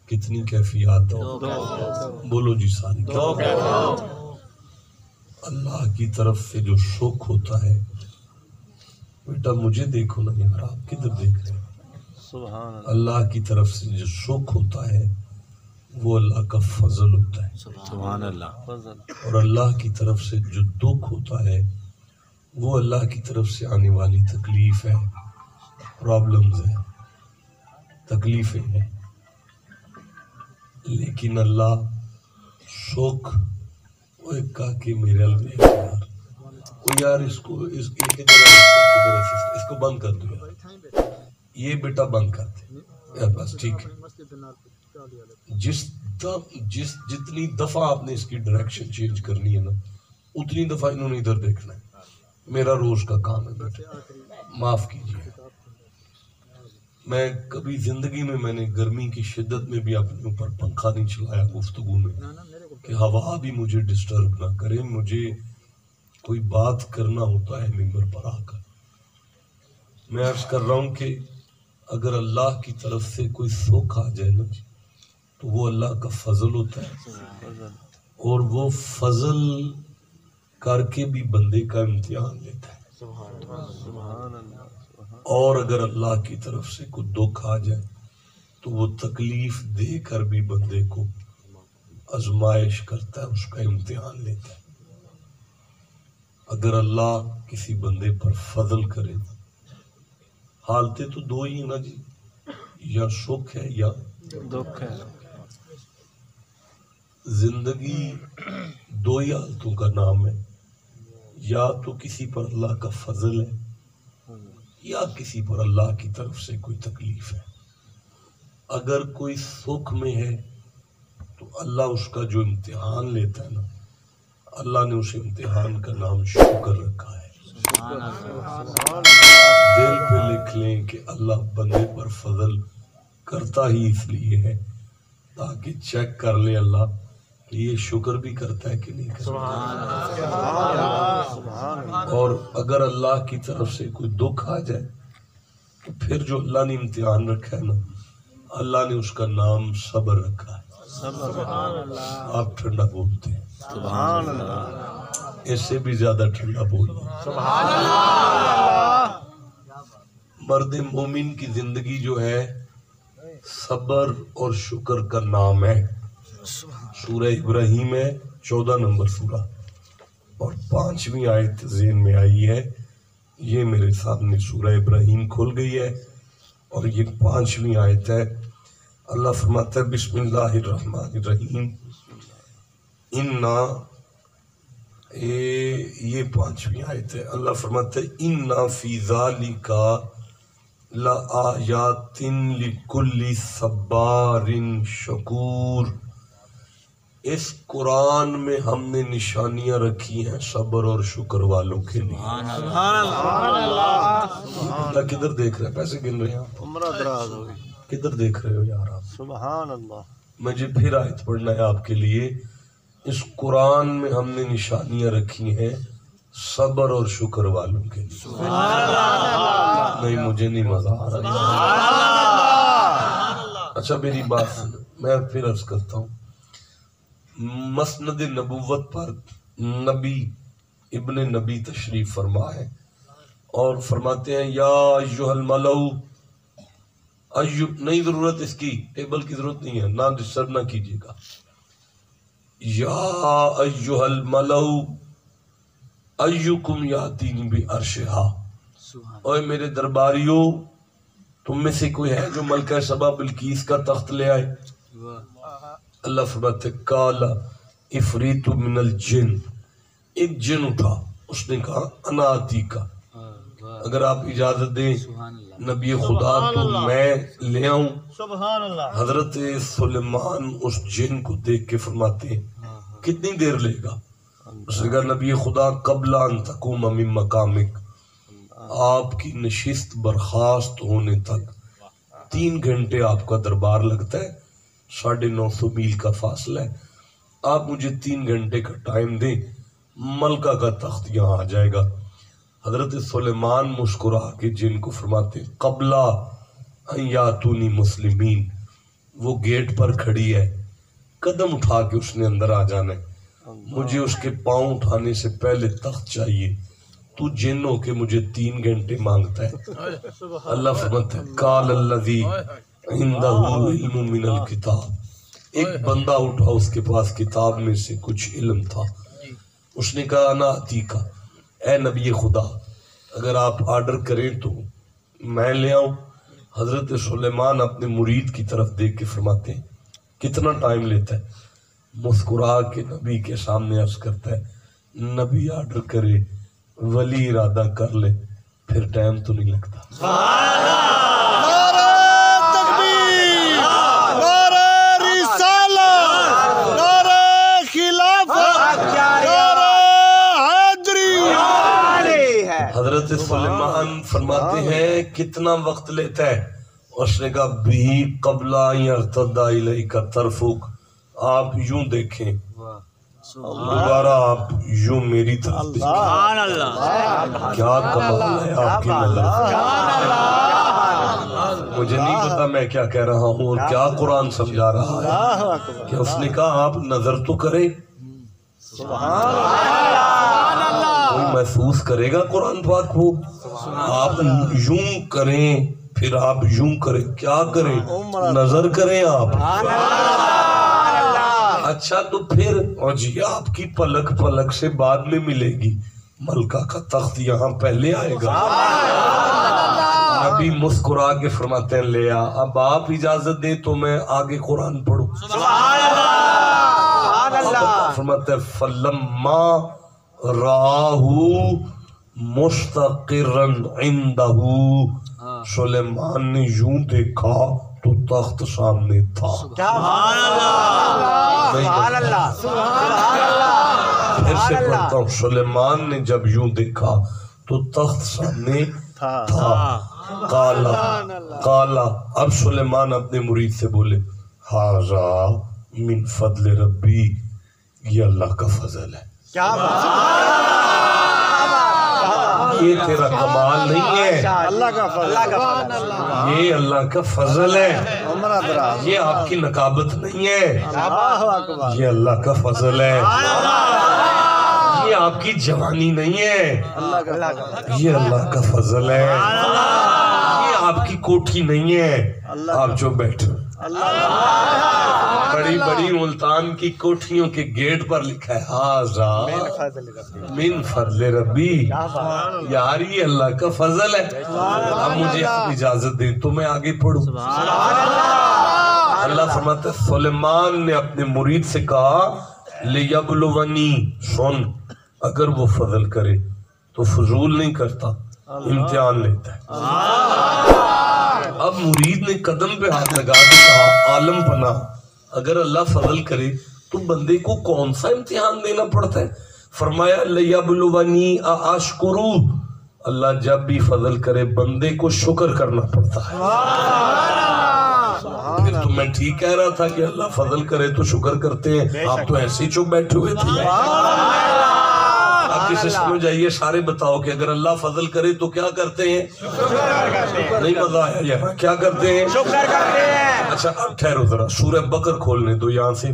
کتنی کیفیات ہیں؟ بولو جی ساری اللہ کی طرف سے جو شوق ہوتا ہے، بیٹا مجھے دیکھو نا یار، آپ کدھر دیکھ رہے ہیں؟ اللہ کی طرف سے جو شوق ہوتا ہے وہ اللہ کا فضل ہوتا ہے، سبحان اللہ. اور اللہ کی طرف سے جو دکھ ہوتا ہے وہ اللہ کی طرف سے آنے والی تکلیف ہے، پرابلمز ہیں، تکلیفیں ہیں. لیکن اللہ شوق وہ ایک کہا کہ میرے اللہ یار وہ یار اس کو اس کو بند کر دو یار، یہ بیٹا بند کر دے یار، بس ٹھیک ہے. جتنی دفعہ آپ نے اس کی ڈائریکشن چینج کرنی ہے نا، اتنی دفعہ انہوں نے ادھر دیکھنا ہے. میرا روز کا کام ہے بیٹا، معاف کیجیے. میں کبھی زندگی میں نے گرمی کی شدت میں بھی اپنے اوپر پنکھا نہیں چلایا گفتگو میں کہ ہوا بھی مجھے ڈسٹرب نہ کرے. مجھے کوئی بات کرنا ہوتا ہے ممبر پر آ کر. میں عرض کر رہا ہوں کہ اگر اللہ کی طرف سے کوئی سوکھ آ جائے نا تو وہ اللہ کا فضل ہوتا ہے، اور وہ فضل کر کے بھی بندے کا امتحان لیتا ہے. اور اگر اللہ کی طرف سے کوئی دکھ آ جائے تو وہ تکلیف دے کر بھی بندے کو آزمائش کرتا ہے، اس کا امتحان لیتا ہے. اگر اللہ کسی بندے پر فضل کرے، حالتیں تو دو ہی ہیں نا جی، یا شوق ہے یا دکھ ہے. زندگی دو ہی حالتوں کا نام ہے، یا تو کسی پر اللہ کا فضل ہے یا کسی پر اللہ کی طرف سے کوئی تکلیف ہے. اگر کوئی سکھ میں ہے تو اللہ اس کا جو امتحان لیتا ہے نا، اللہ نے اس امتحان کا نام شکر رکھا ہے. دل پہ لکھ لیں کہ اللہ بندے پر فضل کرتا ہی اس لیے ہے تاکہ چیک کر لے اللہ کہ یہ شکر بھی کرتا ہے کہ نہیں کرتا. اور اگر اللہ کی طرف سے کوئی دکھ آ جائے تو پھر جو اللہ نے امتحان رکھا ہے نا، اللہ نے اس کا نام صبر رکھا ہے. آپ ٹھنڈا بولتے ہیں سبحان اللہ. اس سے بھی زیادہ ٹھنڈا بولیں. مرد مومن کی زندگی جو ہے صبر اور شکر کا نام ہے. سورہ ابراہیم ہے 14 نمبر سورہ، اور 5ویں آیت ذہن میں آئی ہے. یہ میرے سامنے سورہ ابراہیم کھل گئی ہے اور یہ 5ویں آیت ہے. اللہ فرماتا ہے بسم اللہ الرحمن الرحیم یہ 5ویں آیت ہے. اللہ فرماتا ہے اِنَّ فِي ذَلِكَ لَآيَاتٍ لِكُلِّ صَبَّارٍ شَكُورٍ. اس قرآن میں ہم نے نشانیاں رکھی ہیں صبر اور شکر والوں کے لیے. اللہ کدھر دیکھ رہے ہیں؟ پیسے گن رہے ہیں آپ؟ عمرہ دراز ہو گئی. کدھر دیکھ رہے ہو یار آپ؟ سبحان اللہ. مجھے پھر آیت پڑھنا ہے آپ کے لیے. اس قرآن میں ہم نے نشانیاں رکھی ہیں صبر اور شکر والوں کے لیے. نہیں مجھے نہیں مزہ آ رہا. اچھا میری بات سنو، میں پھر عرض کرتا ہوں. مسند نبوت پر نبی ابن نبی تشریف فرما ہے اور فرماتے ہیں یا ایھا الملؤ، نہیں ضرورت اس کی، ٹیبل کی ضرورت نہیں ہے، نہ ڈسٹرب نہ کیجیے گا. یا ایھا الملؤ ایکم یاتینی بعرشھا، اوے میرے درباریو تم میں سے کوئی ہے جو ملکہ سبا بلقیس کا تخت لے آئے؟ اللہ فرماتے قال افریت من الجن، ایک جن اٹھا، اس نے کہا انا آتیکا، اگر آپ اجازت دیں نبی خدا تو میں لے آؤں. حضرت سلیمان اس جن کو دیکھ کے فرماتے ہیں کتنی دیر لے گا؟ اس نے کہا نبی خدا قبل ان تقوم من مقامک، آپ کی نشست برخاست ہونے تک 3 گھنٹے آپ کا دربار لگتا ہے، 950 میل کا فاصلہ ہے. آپ مجھے 3 گھنٹے کا ٹائم دیں، ملکہ کا تخت یہاں آ جائے گا. حضرت سلیمان مسکرا کے جن کو فرماتے قبلہ ان یاتونی مسلمین، وہ گیٹ پر کھڑی ہے، قدم اٹھا کے اس نے اندر آ جانا ہے، مجھے اس کے پاؤں اٹھانے سے پہلے تخت چاہیے، تو جن ہو کے مجھے 3 گھنٹے مانگتا ہے۔ اللہ فرماتا ہے قال الذی عندہ علم من الکتاب، ایک بندہ اٹھا، اس کے پاس کتاب میں سے کچھ علم تھا، اس نے کہا انا عتیقہ، اے نبی خدا اگر آپ آرڈر کریں تو میں لے آؤں۔ حضرت سلیمان اپنے مرید کی طرف دیکھ کے فرماتے ہیں کتنا ٹائم لیتا ہے؟ مسکرا کے نبی کے سامنے عرض کرتا ہے نبی آرڈر کرے، ولی ارادہ کر لے، پھر ٹائم تو نہیں لگتا۔ نعرہ تکبیر، نعرہ رسالت، نعرہ خلافت، نعرہ حیدری۔ حضرت سلیمان فرماتے ہیں کتنا وقت لیتا ہے؟ اس نے کہا بھی قبل ان یرتد الیک طرفک، آپ یوں دیکھیں، دوبارہ آپ یوں میری طرف دیکھیں۔ کیا کمال ہے آپ کی نظر، مجھے نہیں پتا میں کیا کہہ رہا ہوں اور کیا قرآن سمجھا رہا ہے کہ اس نے کہا آپ نظر تو کریں، کوئی محسوس کرے گا قرآن پاک کو؟ آپ یوں کریں، پھر آپ یوں کریں، کیا کریں؟ نظر کریں آپ۔ اچھا تو پھر اور جی آپ کی پلک پلک سے بعد میں ملے گی، ملکہ کا تخت یہاں پہلے آئے گا۔ نبی مسکرا کے فرماتے ہیں لے آ، اب آپ اجازت دیں تو میں آگے قرآن پڑھوں۔ فرماتے ہیں فلما رآہ مستقرا عندہ، سلیمان نے یوں دیکھا تو تخت سامنے تھا۔ پھر سے پڑھتا ہوں، سلیمان نے جب یوں دیکھا تو تخت سامنے تھا۔ قالا، اب سلیمان اپنے مرید سے بولے ھذا من فضل ربی، یہ اللہ کا فضل ہے، یہ تیرا کمال نہیں ہے، اللہ کا فضل، یہ اللہ کا فضل ہے، یہ آپ کی نکابت نہیں ہے، یہ اللہ کا فضل ہے، یہ آپ کی جوانی نہیں ہے، یہ اللہ کا فضل ہے، یہ آپ کی کوٹھی نہیں ہے، آپ جو بیٹھے بڑی بڑی ملتان کی کوٹھیوں کے گیٹ پر لکھا ہے ھذا من فضل ربی، یار یہ اللہ کا فضل ہے۔ اب مجھے آپ اجازت دیں تو میں آگے پڑھوں۔ اللہ فرماتا ہے سلیمان نے اپنے مرید سے کہا لیبلونی، سن اگر وہ فضل کرے تو فضول نہیں کرتا، امتحان لیتا ہے۔ اب مرید نے قدم پہ ہاتھ لگا کے کہا عالم پناہ، اگر اللہ فضل کرے تو بندے کو کون سا امتحان دینا پڑتا ہے؟ فرمایا لیبلونی ااشکرو، اللہ جب بھی فضل کرے بندے کو شکر کرنا پڑتا ہے۔ پھر تو میں ٹھیک کہہ رہا تھا کہ اللہ فضل کرے تو شکر کرتے ہیں، آپ تو ایسے ہی چپ بیٹھے ہوئے تھے۔ آپ کسے سمجھ آئیے، سارے بتاؤ کہ اگر اللہ فضل کرے تو کیا کرتے ہیں؟ نہیں مزہ آیا یہاں، کیا کرتے ہیں؟ شکر کرتے ہیں۔ اچھا اب ٹھہرو ذرا، سورہ بقر کھولنے دو یہاں سے۔